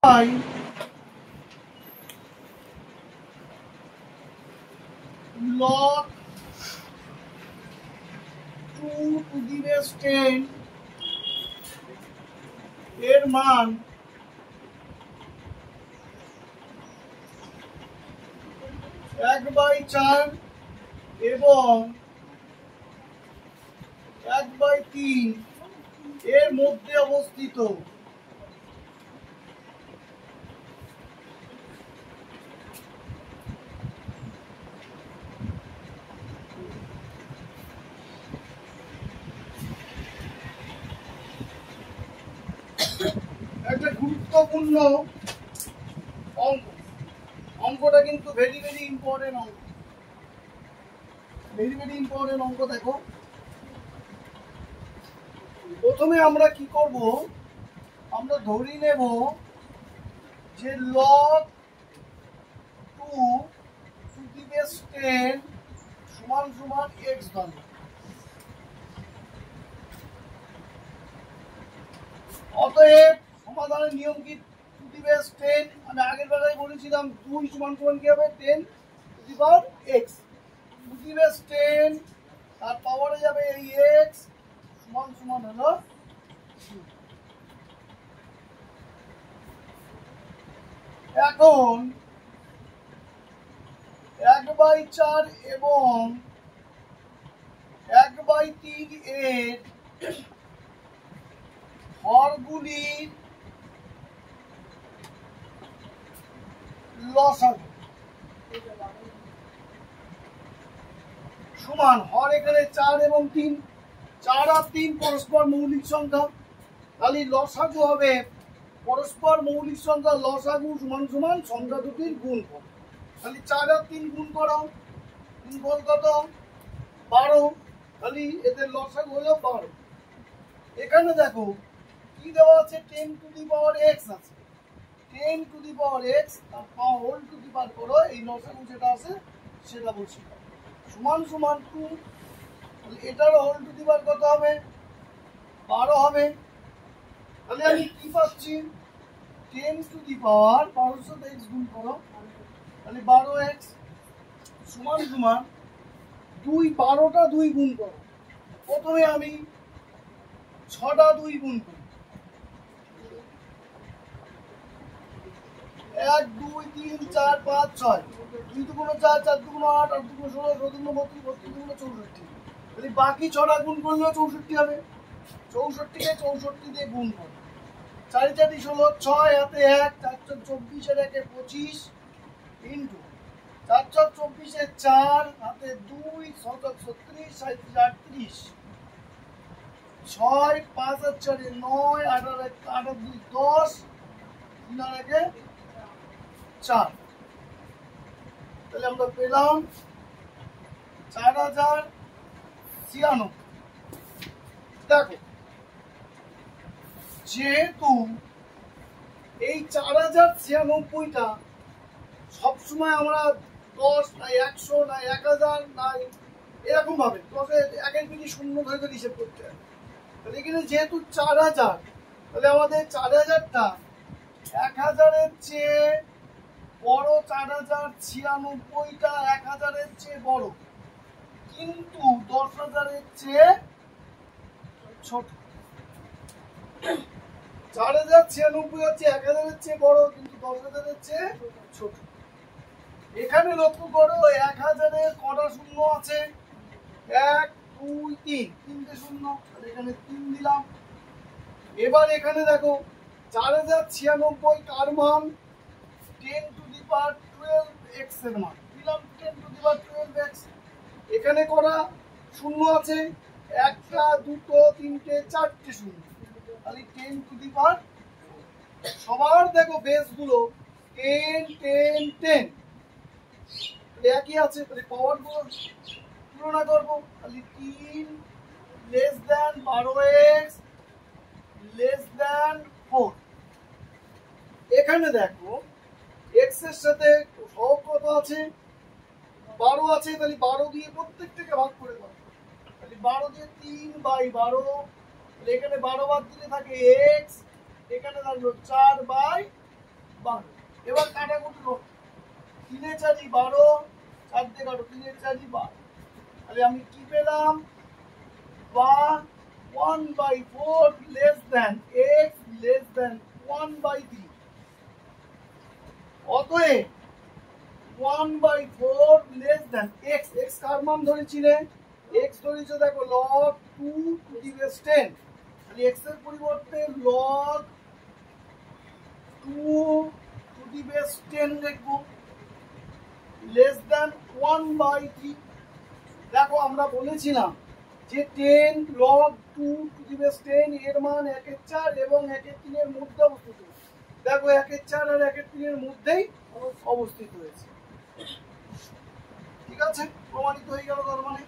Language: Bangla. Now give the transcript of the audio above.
By log 2 to the base 10 এর মান 1/4 এবং 1/3 এর মধ্যে অবস্থিত। একটা গুরুত্বপূর্ণ অঙ্ক, অঙ্কটা কিন্তু ভেরি ভেরি ইম্পর্টেন্ট অঙ্ক, ভেরি ভেরি ইম্পর্টেন্ট অঙ্ক। দেখো প্রথমে আমরা কি করব, আমরা ধরে নেব যে log 2 to the base 10 সমান সমান x ধরব। অতএব সমাধানের নিয়ম কি, টু দি বেস 10, আমি আগের বেলায় বলেছিলাম 2 সমান সমান কি হবে 10 to the power x, to the base 10 তার পাওয়ারে যাবে এই x সমান সমান হলো 2। এখন 1/4 এবং 1/3 এর হরগুলির লসাগু সমান, হর এখানে 4 এবং 3, 4 আর 3 পরস্পর মৌলিক সংখ্যা, তাহলে লসাগু হবে পরস্পর মৌলিক সংখ্যা লসাগু সমান সমান সংখ্যা দুটির গুণফল। তাহলে 4 আর 3 গুণ করো, গুণফল কত 12, তাহলে এদের লসাগু হলো 12। এখানে দেখো কি দেওয়া আছে, 10 টু দি পাওয়ার x আছে, 10 টু দি পাওয়ার x আর হোল টু দি পাওয়ার করো, এই লসাগু যেটা আছে সেটা বলছি সমান সমান 2, তাহলে এটার হোল টু দি পাওয়ার কত হবে 12 হবে। তাহলে আমি কি পাচ্ছি, 10 টু দি পাওয়ার 12 সাথে x গুণ করো, তাহলে 12x সমান সমান 2, 12টা 2 গুণ করো। প্রথমে আমি 6টা 2 গুণ করি, 1 2 3 4 5 6, 2 দুগুণ 4, 4 দুগুণ 8, 8 দুগুণ 16, 16 দুগুণ 32, 32 দুগুণ 64, তাহলে বাকি 6টা গুণ করলেও 64 হবে। 64কে 64 দিয়ে গুণ করো, 4 4 16, 6 হাতে 1, 4 4 24 এর 1 25 ইনটু 4 4 24 এর 4 হাতে 2, 6 36, 37 38, 6 5 আর 4 9, 8 আর 2 10, 3 আর 1 4, তাহলে আমরা পেলাম 4096। দেখো যেহেতু এই 4096টা সবসময় আমরা 10 না 100 না 1000 না এরকম ভাবে 10-এর 1-এর বেশি শূন্য ধরে ধরে হিসেব করতে হয়, তাহলে এখানে যেহেতু 4000, তাহলে আমাদের 4000টা 1000-এর চেয়ে বড়, 4096টা 1000-এর চেয়ে বড়, কিন্তু 10,000-এর চেয়ে ছোট। 4096 হচ্ছে 1000-এর চেয়ে বড় কিন্তু 10,000-এর চেয়ে ছোট। এখানে লক্ষ্য করো 1000-এর কটা শূন্য আছে, 1 2 3, তিনটে শূন্য, এখানে 3 দিলাম। এবার এখানে দেখো 4096 কার মান, 10 টু দি পাওয়ার 12x এর মান দিলাম, 10 টু দি পাওয়ার 12x। এখানে করা শূন্য আছে, একটা দুটো তিনটে চারটে শূন্য, তাহলে 10 টু দি পাওয়ার, সবার দেখো বেস গুলো 10 10 10 একই আছে, তাহলে পাওয়ার গুলো তুলনা করবো, তাহলে 3 less than 12x less than 4। এখানে দেখো x এর সাথে সহগ কত আছে 12 আছে, তাহলে 12 দিয়ে প্রত্যেকটাকে ভাগ করে দাও, তাহলে 12 দিয়ে 3/12, এখানে 12 বাদ দিলে থাকে x, এখানে থাকলো 4/12। 12। এবার কাটাকুটি করো, 3 4 12, 4 দিয়ে কাটো, 3 4 12। তাহলে আমি কি পেলাম? বা 1/4 less than x less than 1/3। অতএব 1/4 লেস দেন x, x কার মান ধরেছি রে? x ধরেছে দেখো log 2 টু দি বেস 10। তাহলে x এর পরিবর্তে log 2 টু দি বেস 10 লিখবো, লেস দেন 1/3। দেখো আমরা বলেছিলাম যে 10 log 2 টু দি বেস 10 এর মান 1/4 এবং 1/3 এর মধ্যে অবস্থিত। দেখো 1/4 আর 1/3 এর মধ্যেই অবস্থিত হয়েছে। ঠিক আছে, প্রমাণিত হয়ে গেল তার মানে।